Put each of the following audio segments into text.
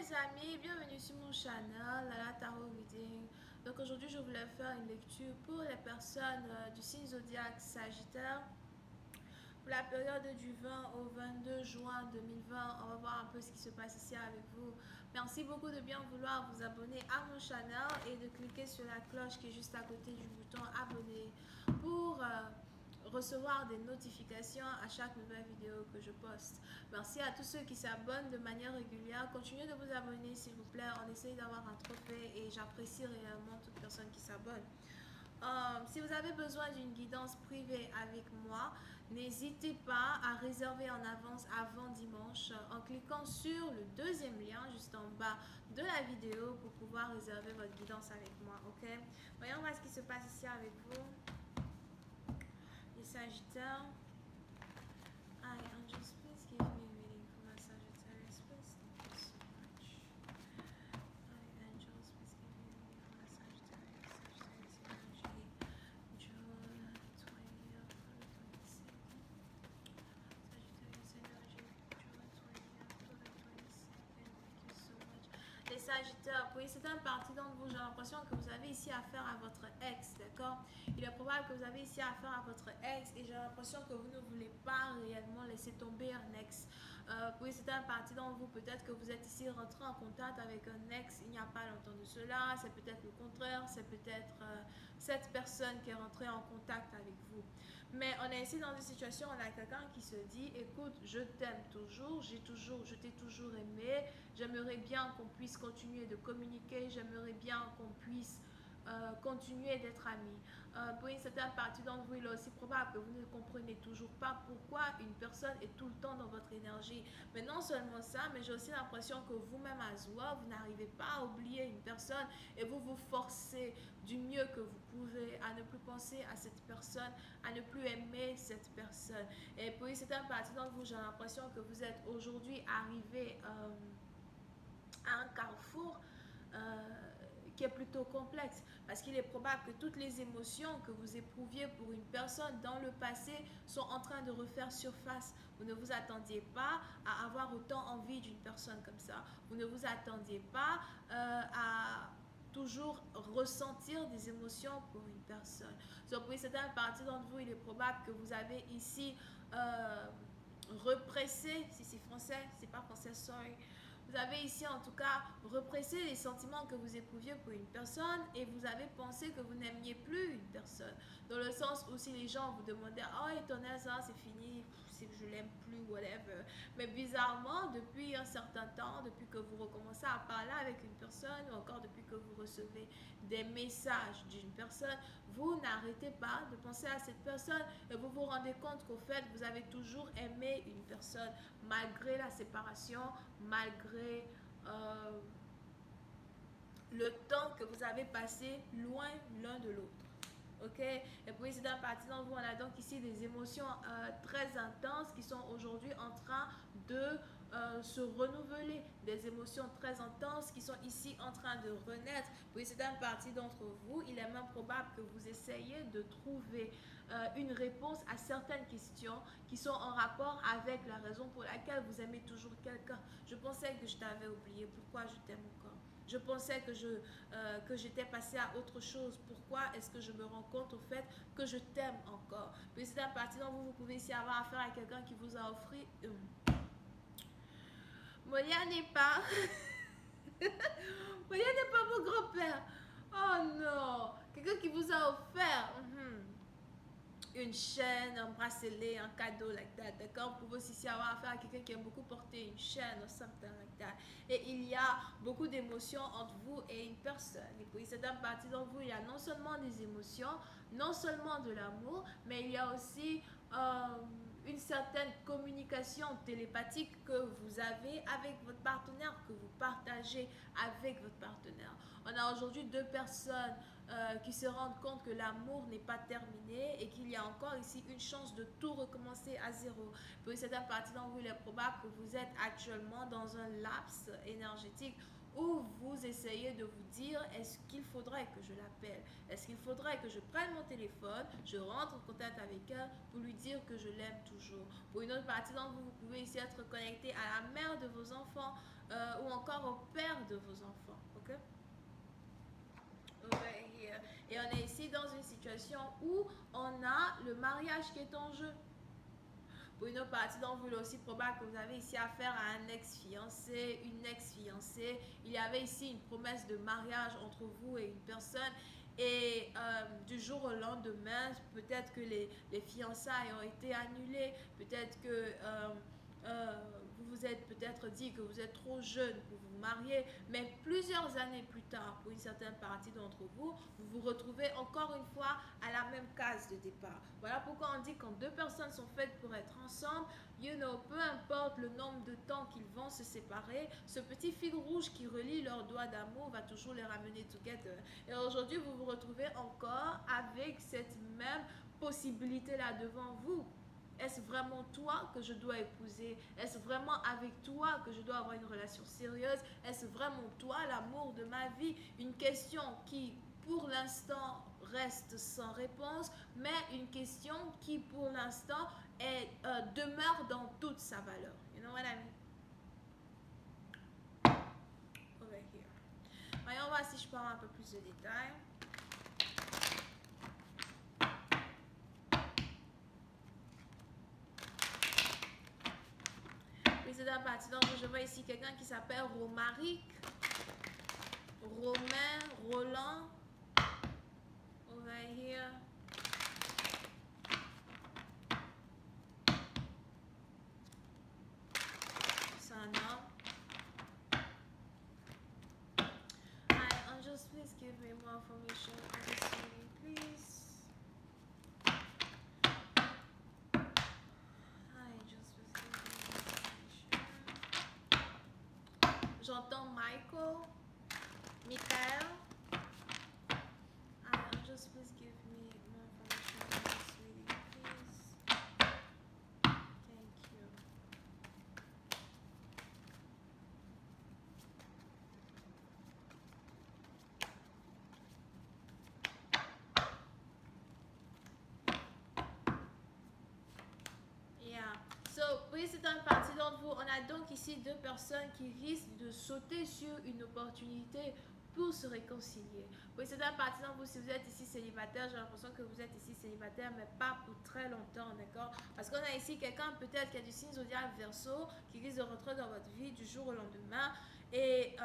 les amis, bienvenue sur mon channel, la Tarot Reading. Donc aujourd'hui je voulais faire une lecture pour les personnes du signe zodiaque Sagittaire. Pour la période du 20 au 22 juin 2020, on va voir un peu ce qui se passe ici avec vous. Merci beaucoup de bien vouloir vous abonner à mon channel et de cliquer sur la cloche qui est juste à côté du bouton abonner pour recevoir des notifications à chaque nouvelle vidéo que je poste. Merci à tous ceux qui s'abonnent de manière régulière. Continuez de vous abonner s'il vous plaît. On essaye d'avoir un trophée et j'apprécie réellement toute personne qui s'abonne. Si vous avez besoin d'une guidance privée avec moi, n'hésitez pas à réserver en avance avant dimanche en cliquant sur le deuxième lien juste en bas de la vidéo pour pouvoir réserver votre guidance avec moi, ok? Voyons voir ce qui se passe ici avec vous. Les Sagittaires. Hi, angels, please give me a reading for my Sagittarius, please. Thank you so much. Hi, angels, please give me a reading for my Sagittarius energy. June 20th to the 22nd. Sagittarius energy, June 20th to the 22nd. Thank you so much. Les Sagittaires, oui, c'est un parti d'entre vous. J'ai l'impression que vous avez ici affaire à votre ex, d'accord? Il est probable que vous avez ici affaire à votre ex et j'ai l'impression que vous ne voulez pas réellement laisser tomber un ex. Oui, c'est un parti d'entre vous. Peut-être que vous êtes ici rentré en contact avec un ex il n'y a pas longtemps de cela. C'est peut-être le contraire. C'est peut-être cette personne qui est rentrée en contact avec vous. Mais on est ici dans une situation où on a quelqu'un qui se dit, écoute, je t'aime toujours, je t'ai toujours aimé, j'aimerais bien qu'on puisse continuer de communiquer, j'aimerais bien qu'on puisse continuer d'être amis. Pour une certaine partie d'entre vous, il est aussi probable que vous ne comprenez toujours pas pourquoi une personne est tout le temps dans votre énergie. Mais non seulement ça, mais j'ai aussi l'impression que vous-même à Zoua, vous n'arrivez pas à oublier une personne et vous vous forcez du mieux que vous pouvez à ne plus penser à cette personne, à ne plus aimer cette personne. Et pour une certaine partie d'entre vous, j'ai l'impression que vous êtes aujourd'hui arrivé à un carrefour qui est plutôt complexe parce qu'il est probable que toutes les émotions que vous éprouviez pour une personne dans le passé sont en train de refaire surface. Vous ne vous attendiez pas à avoir autant envie d'une personne comme ça. Vous ne vous attendiez pas à toujours ressentir des émotions pour une personne. Donc pour certaines parties d'entre vous, il est probable que vous avez ici repressé, si c'est français, c'est pas français, sorry. Vous avez ici en tout cas repressé les sentiments que vous éprouviez pour une personne et vous avez pensé que vous n'aimiez plus une personne. Dans le sens où si les gens vous demandaient « Oh, étonnant ça, c'est fini, je l'aime plus, whatever ». Mais bizarrement, depuis un certain temps, depuis que vous recommencez à parler avec une personne ou encore depuis que vous recevez des messages d'une personne, vous n'arrêtez pas de penser à cette personne et vous vous rendez compte qu'au fait, vous avez toujours aimé une personne malgré la séparation, malgré le temps que vous avez passé loin l'un de l'autre. Ok, et puis c'est un parti d'entre vous, on a donc ici des émotions très intenses qui sont aujourd'hui en train de se renouveler, des émotions très intenses qui sont ici en train de renaître. Puis c'est un parti d'entre vous, il est même probable que vous essayez de trouver une réponse à certaines questions qui sont en rapport avec la raison pour laquelle vous aimez toujours quelqu'un. Je pensais que je t'avais oublié, pourquoi je t'aime encore? Je pensais que j'étais passée à autre chose. Pourquoi est-ce que je me rends compte au fait que je t'aime encore? Puis c'est un parti dont vous pouvez ici avoir affaire à quelqu'un qui vous a offert. Monia n'est pas. Monia n'est pas mon grand-père. Oh non. Quelqu'un qui vous a offert. Une chaîne, un bracelet, un cadeau, like that, d'accord? Vous pouvez aussi avoir affaire à quelqu'un qui aime beaucoup porter une chaîne ou something like that. Et il y a beaucoup d'émotions entre vous et une personne. Et puis, c'est un parti d'entre vous, il y a non seulement des émotions, non seulement de l'amour, mais il y a aussi une certaine communication télépathique que vous avez avec votre partenaire, que vous partagez avec votre partenaire. On a aujourd'hui deux personnes qui se rendent compte que l'amour n'est pas terminé et qu'il y a encore ici une chance de tout recommencer à zéro. Puis c'est un parti dont il est probable que vous êtes actuellement dans un laps énergétique où vous essayez de vous dire est-ce qu'il faudrait que je l'appelle, est-ce qu'il faudrait que je prenne mon téléphone, je rentre en contact avec elle pour lui dire que je l'aime toujours. Pour une autre partie d'entre vous, vous pouvez ici être connecté à la mère de vos enfants ou encore au père de vos enfants. Ok? Over here. Et on est ici dans une situation où on a le mariage qui est en jeu. Pour une autre partie d'entre vous, il est aussi probable que vous avez ici affaire à un ex-fiancé, une ex-fiancée. Il y avait ici une promesse de mariage entre vous et une personne. Et du jour au lendemain, peut-être que les fiançailles ont été annulées. Peut-être que euh, vous vous êtes peut-être dit que vous êtes trop jeune pour vous marier. Mais plusieurs années plus tard, pour une certaine partie d'entre vous, vous vous retrouvez encore une fois à la même case de départ. Voilà pourquoi on dit que quand deux personnes sont faites pour être ensemble, peu importe le nombre de temps qu'ils vont se séparer, ce petit fil rouge qui relie leurs doigts d'amour va toujours les ramener together. Et aujourd'hui, vous vous retrouvez encore avec cette même possibilité-là devant vous. Est-ce vraiment toi que je dois épouser? Est-ce vraiment avec toi que je dois avoir une relation sérieuse? Est-ce vraiment toi l'amour de ma vie? Une question qui, pour l'instant, reste sans réponse, mais une question qui, pour l'instant, demeure dans toute sa valeur. You know what I mean? Over here. Voyons voir si je prends un peu plus de détails. Précédent partie, donc je vois ici quelqu'un qui s'appelle Romaric, Romain, Roland. Over here. C'est un homme. Hi, Angels, please give me more information on this reading, please. Hi, Angels, please give me more information. J'entends Michael, Michael. Hi, Angels, please give me more information on this reading, please. Thank you. Yeah. So, pour cette partie d'entre vous, on a donc ici deux personnes qui risquent de sauter sur une opportunité pour se réconcilier. Pour cette partie d'entre vous, si vous êtes ici célibataire, j'ai l'impression que vous êtes ici célibataire, mais pas pour très longtemps, d'accord? Parce qu'on a ici quelqu'un peut-être qui a du signe zodiaque Verseau, qui risque de rentrer dans votre vie du jour au lendemain et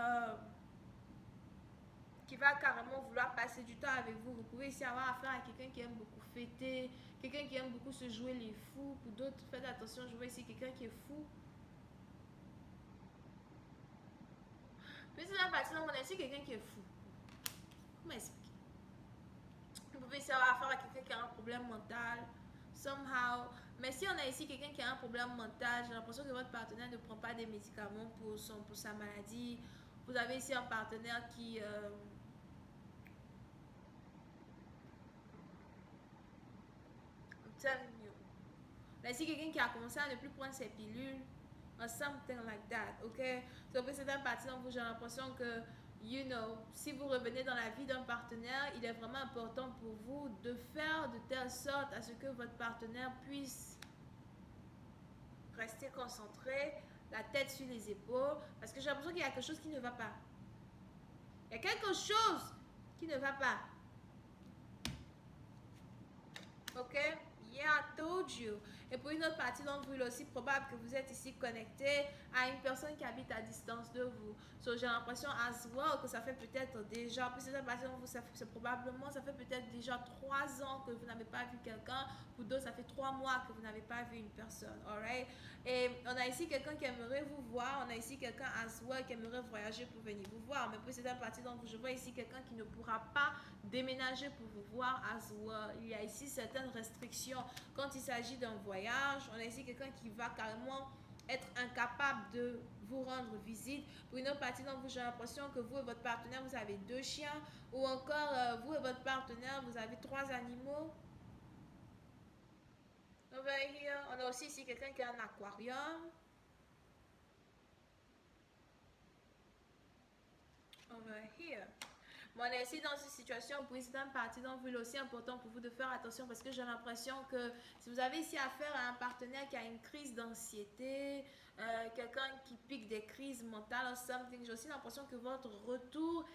qui va carrément vouloir passer du temps avec vous. Vous pouvez ici avoir affaire à quelqu'un qui aime beaucoup fêter, quelqu'un qui aime beaucoup se jouer les fous. Pour d'autres, faites attention, je vois ici quelqu'un qui est fou. Puis c'est la partie où on a ici quelqu'un qui est fou. Comment expliquer? Vous pouvez ici avoir affaire à quelqu'un qui a un problème mental, somehow. Mais si on a ici quelqu'un qui a un problème mental, j'ai l'impression que votre partenaire ne prend pas des médicaments pour sa maladie. Vous avez ici un partenaire qui... I'm telling you. Là, ici, quelqu'un qui a commencé à ne plus prendre ses pilules, or something like that, ok? Donc, pour certaines parties d'entre vous, j'ai l'impression que, si vous revenez dans la vie d'un partenaire, il est vraiment important pour vous de faire de telle sorte à ce que votre partenaire puisse rester concentré, la tête sur les épaules, parce que j'ai l'impression qu'il y a quelque chose qui ne va pas. Il y a quelque chose qui ne va pas. Ok? Yeah, I told you. Et pour une autre partie d'entre vous, il est aussi probable que vous êtes ici connecté à une personne qui habite à distance de vous. So, j'ai l'impression as well que ça fait peut-être déjà, pour cette partie d'entre vous, ça fait peut-être déjà 3 ans que vous n'avez pas vu quelqu'un. Pour d'autres, ça fait 3 mois que vous n'avez pas vu une personne. Alright? Et on a ici quelqu'un qui aimerait vous voir. On a ici quelqu'un as well qui aimerait voyager pour venir vous voir. Mais pour cette partie d'entre vous, je vois ici quelqu'un qui ne pourra pas déménager pour vous voir as well. Il y a ici certaines restrictions quand il s'agit d'un voyage. On a ici quelqu'un qui va carrément être incapable de vous rendre visite. Pour une autre partie d'entre vous, j'ai l'impression que vous et votre partenaire, vous avez 2 chiens, ou encore vous et votre partenaire, vous avez 3 animaux. Over here, on a aussi ici quelqu'un qui a un aquarium. Over here. Mais on est ici dans une situation, pour une certaine partie d'entre vous, il est aussi important pour vous de faire attention parce que j'ai l'impression que si vous avez ici affaire à un partenaire qui a une crise d'anxiété, quelqu'un qui pique des crises mentales ou something, j'ai aussi l'impression que votre retour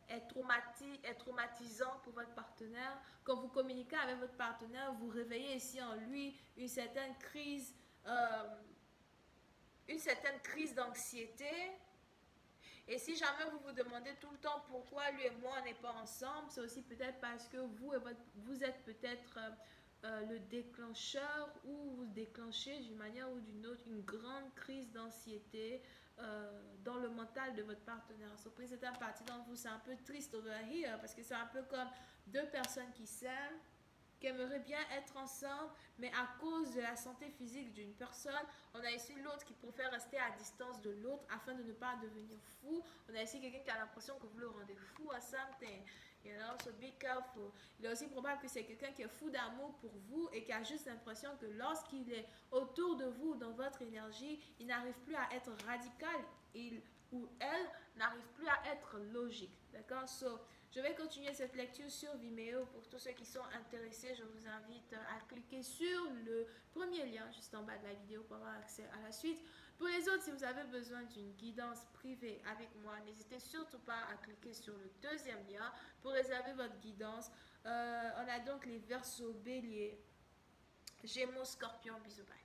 est traumatisant pour votre partenaire. Quand vous communiquez avec votre partenaire, vous réveillez ici en lui euh, une certaine crise d'anxiété. Et si jamais vous vous demandez tout le temps pourquoi lui et moi on n'est pas ensemble, c'est aussi peut-être parce que vous êtes peut-être le déclencheur ou vous déclenchez d'une manière ou d'une autre une grande crise d'anxiété dans le mental de votre partenaire. So, pour certaines parties d'entre vous, c'est un peu triste over here parce que c'est un peu comme deux personnes qui s'aiment, qui aimeraient bien être ensemble, mais à cause de la santé physique d'une personne, on a ici l'autre qui préfère rester à distance de l'autre afin de ne pas devenir fou. On a ici quelqu'un qui a l'impression que vous le rendez fou à something. You know, so be careful. Il est aussi probable que c'est quelqu'un qui est fou d'amour pour vous et qui a juste l'impression que lorsqu'il est autour de vous, dans votre énergie, il n'arrive plus à être radical. Il ou elle n'arrive plus à être logique. D'accord? So, je vais continuer cette lecture sur Vimeo. Pour tous ceux qui sont intéressés, je vous invite à cliquer sur le premier lien juste en bas de la vidéo pour avoir accès à la suite. Pour les autres, si vous avez besoin d'une guidance privée avec moi, n'hésitez surtout pas à cliquer sur le deuxième lien pour réserver votre guidance. On a donc les Verseaux, Bélier, Gémeaux, Scorpion, bisous, bye.